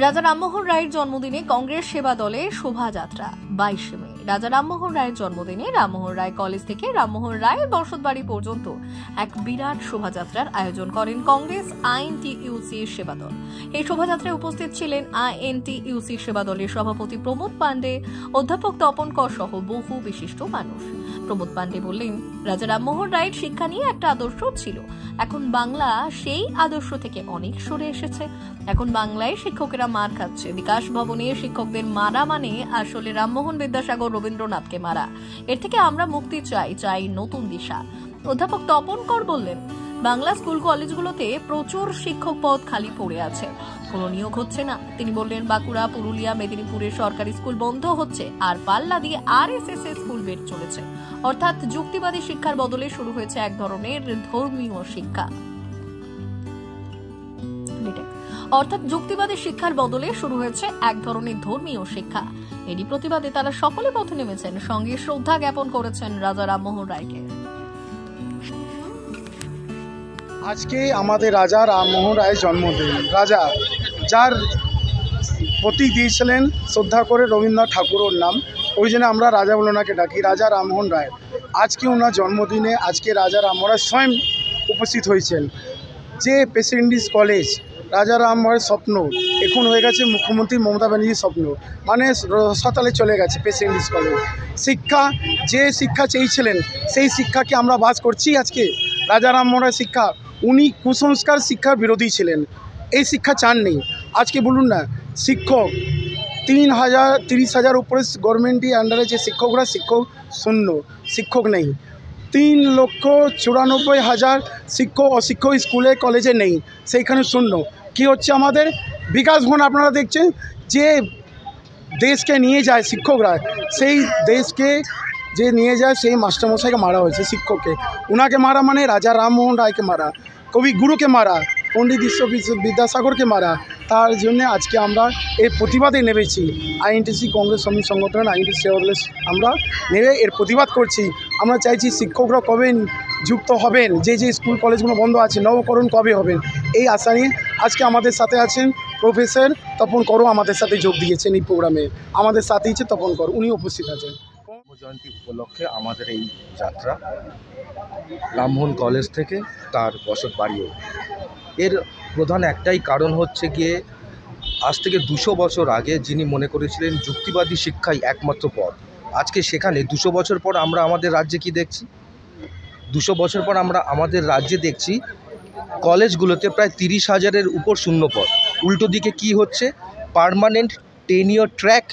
রাজা রামমোহন রায়ের জন্মদিনে কংগ্রেস সেবা দলে শোভাযাত্রা 22 মে। রাজা রামমোহন রায়ের জন্মদিনে রামমোহন রায় কলেজ থেকে রামমোহন রায়ের বসতবাড়ি পর্যন্ত এক বিরাট শোভাযাত্রার আয়োজন করেন কংগ্রেস আইএনটিইউসি সেবা দল। এই শোভাযাত্রায় উপস্থিত ছিলেন আইএনটিইউসি সেবা দলের সভাপতি প্রমোদ পাণ্ডে, অধ্যাপক তপন কর সহ বহু বিশিষ্ট মানুষ। প্রমোদ পাণ্ডে বললেন, রাজা রামমোহন রায়ের শিক্ষা নিয়ে একটা আদর্শ ছিল। এখন বাংলা সেই আদর্শ থেকে অনেক সরে এসেছে। এখন বাংলায় শিক্ষকেরা মার খাচ্ছে। বিকাশ ভবনে শিক্ষকদের মারা মানে আসলে রামমোহন বিদ্যাসাগর রবীন্দ্রনাথকে মারা। এর থেকে আমরা মুক্তি চাই নতুন দিশা। অধ্যাপক তপন কর বললেন, বাংলা স্কুল কলেজগুলোতে প্রচুর শিক্ষক পদ খালি পড়ে আছে, কোনো নিয়োগ হচ্ছে না। তিনি বললেন, বাঁকুড়া, পুরুলিয়া, মেদিনীপুরের সরকারি স্কুল বন্ধ হচ্ছে আর পাল্লা দিয়ে আরএসএস স্কুল বের চলেছে। অর্থাৎ যুক্তিবাদী শিক্ষার বদলে শুরু হয়েছে এক ধরনের ধর্মীয় শিক্ষা। এরই প্রতিবাদে তারা সকলে পথে নেমেছেন, সঙ্গে শ্রদ্ধা জ্ঞাপন করেছেন রাজা রামমোহন রায়কে। আজকে আমাদের রাজা রামমোহন রায়ের জন্মদিন। রাজা যার প্রতীক দিয়েছিলেন শ্রদ্ধা করে রবীন্দ্রনাথ ঠাকুরের নাম, ওই জন্য আমরা রাজা বলে ওনাকে ডাকি, রাজা রামমোহন রায়। আজকে ওনার জন্মদিনে আজকে রাজা রামমোহন রায় স্বয়ং উপস্থিত হয়েছেন। যে প্রেসিডেন্ট কলেজ রাজা রামমোহনের স্বপ্ন এখন হয়ে গেছে মুখ্যমন্ত্রী মমতা ব্যানার্জির স্বপ্ন, মানে রসাতলে চলে গেছে প্রেসিডেন্ট কলেজ। শিক্ষা, যে শিক্ষা চেয়েছিলেন সেই শিক্ষাকে আমরা বাস করছি। আজকে রাজা রামমোহন রায় শিক্ষা, উনি কুসংস্কার শিক্ষার বিরোধী ছিলেন, এই শিক্ষা চাননি। আজকে বলুন না, শিক্ষক 30,000 উপরে গভর্নমেন্টের আন্ডারে যে শিক্ষকরা, শিক্ষক শূন্য, শিক্ষক নেই। 3,94,000 শিক্ষক অশিক্ষক স্কুলে কলেজে নেই, সেইখানে শূন্য। কি হচ্ছে আমাদের বিকাশ ভবন? আপনারা দেখছেন যে দেশকে নিয়ে যায় শিক্ষকরা, সেই দেশকে যে নিয়ে যায় সেই মাস্টারমশাইকে মারা হয়েছে, শিক্ষককে। ওনাকে মারা মানে রাজা রামমোহন রায়কে মারা, কবিগুরুকে মারা, পণ্ডিত বিদ্যাসাগরকে মারা। তার জন্য আজকে আমরা এর প্রতিবাদে নেমেছি। আইএনটিসি কংগ্রেস শ্রমিক সংগঠন আইএনটিসি সেবা দলে আমরা নেমে এর প্রতিবাদ করছি। আমরা চাইছি শিক্ষকরা কবে যুক্ত হবেন, যে স্কুল কলেজগুলো বন্ধ আছে নবকরণ কবে হবেন, এই আশা নিয়ে আজকে আমাদের সাথে আছেন প্রফেসর তপন করও, আমাদের সাথে যোগ দিয়েছেন এই প্রোগ্রামে। আমাদের সাথে হচ্ছে তপন কর, উনি উপস্থিত আছেন। জয়ন্তী উপলক্ষে আমাদের এই যাত্রা রামমোহন কলেজ থেকে তার বসত বাড়িও। এর প্রধান একটাই কারণ হচ্ছে গিয়ে, আজ থেকে 200 বছর আগে যিনি মনে করেছিলেন যুক্তিবাদী শিক্ষাই একমাত্র পথ, আজকে সেখানে 200 বছর পর আমরা আমাদের রাজ্যে কি দেখছি? 200 বছর পর আমরা আমাদের রাজ্যে দেখছি কলেজগুলোতে প্রায় 30,000-এর উপর শূন্য পদ। উল্টো দিকে কি হচ্ছে, পার্মানেন্ট টেনিয়র ট্র্যাক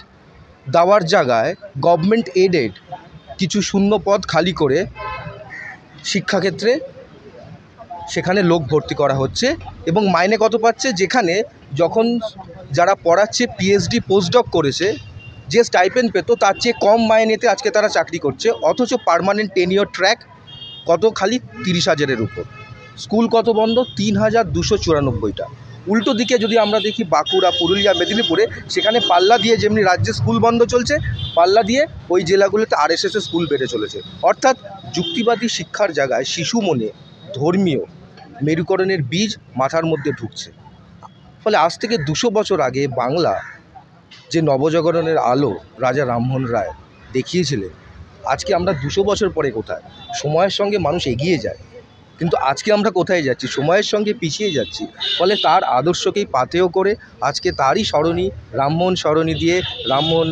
দেওয়ার জায়গায় গভর্নমেন্ট এডেড কিছু শূন্য পদ খালি করে শিক্ষাক্ষেত্রে সেখানে লোক ভর্তি করা হচ্ছে। এবং মাইনে কত পাচ্ছে? যেখানে যখন যারা পড়াচ্ছে পিএইচডি পোস্টডক করেছে, যে স্টাইপেন্ড পেত তার চেয়ে কম মাইনেতে আজকে তারা চাকরি করছে। অথচ পার্মানেন্ট টেনিয়র ট্র্যাক কত? খালি 30,000-এর উপর। স্কুল কত বন্ধ? 3,294টা। উল্টো দিকে যদি আমরা দেখি বাঁকুড়া, পুরুলিয়া, মেদিনীপুরে, সেখানে পাল্লা দিয়ে যেমনি রাজ্যে স্কুল বন্ধ চলছে, পাল্লা দিয়ে ওই জেলাগুলোতে আরএসএস স্কুল বেড়ে চলেছে। অর্থাৎ যুক্তিবাদী শিক্ষার জায়গায় শিশু মনে ধর্মীয় মেরুকরণের বীজ মাথার মধ্যে ঢুকছে। ফলে আজ থেকে 200 বছর আগে বাংলা যে নবজাগরণের আলো রাজা রামমোহন রায় দেখিয়েছিলেন, আজকে আমরা 200 বছর পরে কোথায়? সময়ের সঙ্গে মানুষ এগিয়ে যায়, কিন্তু আজকে আমরা কোথায় যাচ্ছি? সময়ের সঙ্গে পিছিয়ে যাচ্ছি। ফলে তার আদর্শকেই পাথেয় করে আজকে তারই স্মরণী, রামমোহন স্মরণী দিয়ে রামমোহন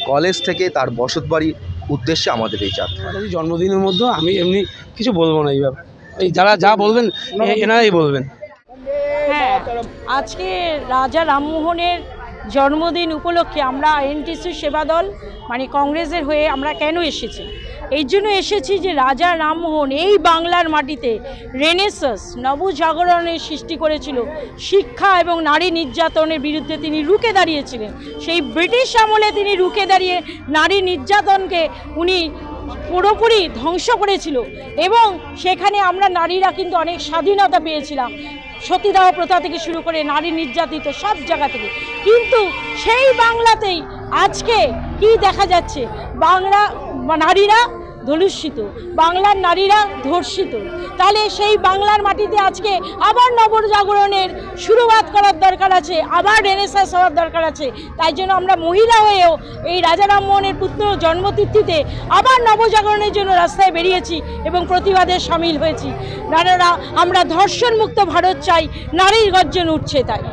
কলেজ থেকে তার বসতবাড়ির উদ্দেশ্যে আমাদের এই যাত্রা। জন্মদিনের মধ্যে আমি এমনি কিছু বলবো না, এইভাবে এই যারা যা বলবেন এনারাই বলবেন। হ্যাঁ, আজকে রাজা রামমোহনের জন্মদিন উপলক্ষে আমরা আইএনটিসি সেবা দল মানে কংগ্রেসের হয়ে আমরা কেন এসেছি? এই জন্য এসেছি যে রাজা রামমোহন এই বাংলার মাটিতে রেনেসাঁস নবজাগরণের সৃষ্টি করেছিল। শিক্ষা এবং নারী নির্যাতনের বিরুদ্ধে তিনি রুখে দাঁড়িয়েছিলেন। সেই ব্রিটিশ আমলে তিনি রুখে দাঁড়িয়ে নারী নির্যাতনকে উনি পুরোপুরি ধ্বংস করেছিল এবং সেখানে আমরা নারীরা কিন্তু অনেক স্বাধীনতা পেয়েছিলাম, সতীদাহ প্রথা থেকে শুরু করে নারী নির্যাতিত সব জায়গা থেকে। কিন্তু সেই বাংলাতেই আজকে কি দেখা যাচ্ছে? বাংলা নারীরা ধর্ষিত, বাংলার নারীরা ধর্ষিত। তাহলে সেই বাংলার মাটিতে আজকে আবার নবজাগরণের শুরুয়াত করার দরকার আছে, আবার রেনেসাঁস হওয়ার দরকার আছে। তাই জন্য আমরা মহিলা হয়েও এই রাজা রামমোহনের পুত্র জন্মতিথিতে আবার নবজাগরণের জন্য রাস্তায় বেরিয়েছি এবং প্রতিবাদে সামিল হয়েছি। আমরা ধর্ষণমুক্ত ভারত চাই, নারীর গর্জন উঠছে তাই।